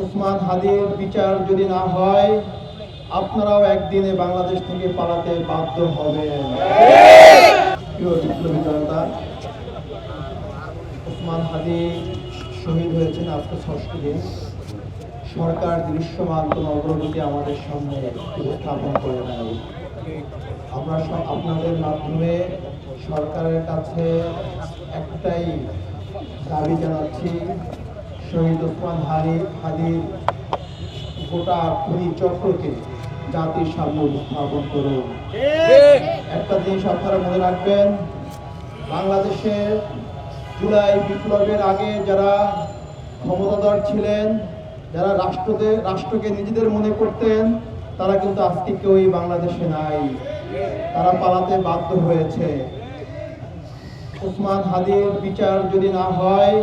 ওসমান হাদির বিচার যদি না হয়, আপনারাও একদিনে বাংলাদেশ থেকে পালাতে বাধ্য হবেন। প্রিয় বিপ্লবী জনতা, ওসমান হাদি শহীদ হয়েছেন আজকে ৬ষ্ঠ দিন। সরকার দৃশ্যমান কোনো অগ্রগতি আমাদের সামনে উপস্থাপন করে নাই। আমরা আপনাদের মাধ্যমে সরকারের কাছে একটাই দাবি জানাচ্ছি, শহীদ ওসমান হাদির গোটা খুনি চক্রকে জাতির সামনে উপস্থাপন করুন। একটা জিনিস আপনারা মনে রাখবেন, বাংলাদেশে জুলাই বিপ্লবের আগে যারা ক্ষমতাধর ছিলেন, যারা রাষ্ট্রকে নিজেদের মনে করতেন, তারা কিন্তু আজকে কেউই বাংলাদেশে নাই। তারা পালাতে বাধ্য হয়েছে। ওসমান হাদির বিচার যদি না হয়,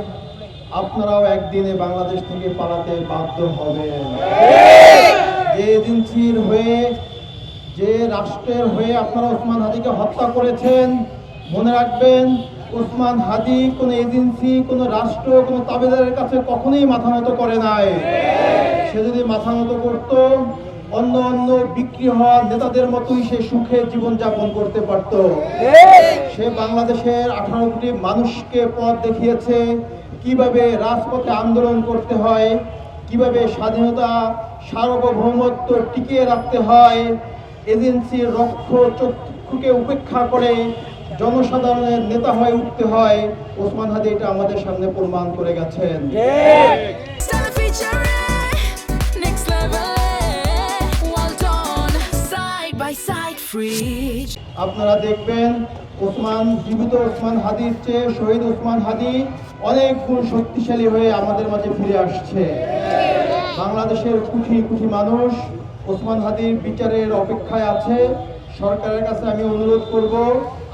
আপনারাও একদিনে বাংলাদেশ থেকে পালাতে বাধ্য হবেন। যে এজেন্সির হয়ে, যে রাষ্ট্রের হয়ে আপনারা ওসমান হাদিকে হত্যা করেছেন, মনে রাখবেন ওসমান হাদি কোনো এজেন্সি, কোনো রাষ্ট্র, কোনো তাবেদারের কাছে কখনোই মাথা নত করে নাই। সে যদি মাথা নত করত, অন্য বিক্রি হওয়া নেতাদের মতোই সে সুখে জীবনযাপন করতে পারত। সে বাংলাদেশের 18 কোটি মানুষকে পথ দেখিয়েছে কিভাবে রাজপথে আন্দোলন করতে হয়, কিভাবে স্বাধীনতা সার্বভৌমত্ব টিকিয়ে রাখতে হয়। এজেন্সির রক্ষচক্ষুকে উপেক্ষা করে জনসাধারণের নেতা হয়ে উঠতে হয়। ওসমান হাদি এটা আমাদের সামনে প্রমাণ করে গেছেন। আপনারা দেখবেন জীবিত ওসমান হাদির চেয়ে শহীদ ওসমান হাদি অনেক গুণ শক্তিশালী হয়ে আমাদের মাঝে ফিরে আসছে। বাংলাদেশের কোটি কোটি মানুষ ওসমান হাদির বিচারের অপেক্ষায় আছে। সরকারের কাছে আমি অনুরোধ করব,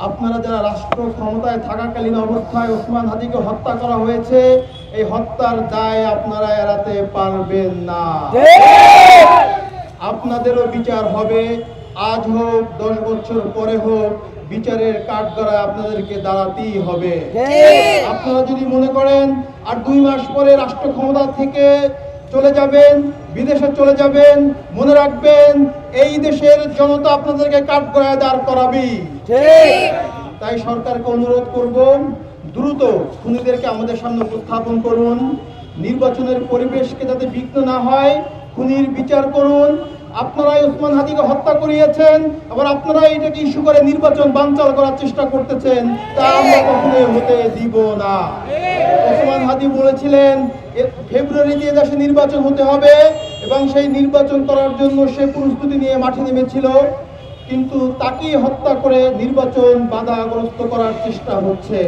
আপনারা যারা রাষ্ট্র ক্ষমতায় থাকাকালীন অবস্থায় ওসমান হাদিকে হত্যা করা হয়েছে, এই হত্যার দায় আপনারা এড়াতে পারবেন না। আপনাদেরও বিচার হবে, আজ হোক 10 বছর পরে হোক, বিচারের কাঠগড়ায় আপনাদেরকে দাঁড়াতেই হবে। আপনারা যদি মনে করেন আর 2 মাস পরে রাষ্ট্র ক্ষমতা থেকে চলে যাবেন, বিদেশে চলে যাবেন, মনে রাখবেন এই দেশের জনতা আপনাদেরকে কাঠগড়ায় দাঁড় করাবে। তাই সরকারকে অনুরোধ করব, দ্রুত খুনিদেরকে আমাদের সামনে উপস্থাপন করুন। নির্বাচনের পরিবেশকে যাতে বিঘ্ন না হয়, খুনির বিচার করুন। আপনারাই ওসমান হাদিকে হত্যা করিয়েছেন, আবার আপনারাই এটাকে ইস্যু করে নির্বাচন বানচাল করার চেষ্টা করতেছেন। তা আমরা কখনোই হতে দিব না। ওসমান হাদি বলেছিলেন ফেব্রুয়ারিতে দেশে নির্বাচন হতে হবে এবং সেই নির্বাচন করার জন্য সে প্রস্তুতি নিয়ে মাঠে নেমেছিল, কিন্তু তাকে হত্যা করে নির্বাচন বাধাগ্রস্ত করার চেষ্টা হচ্ছে।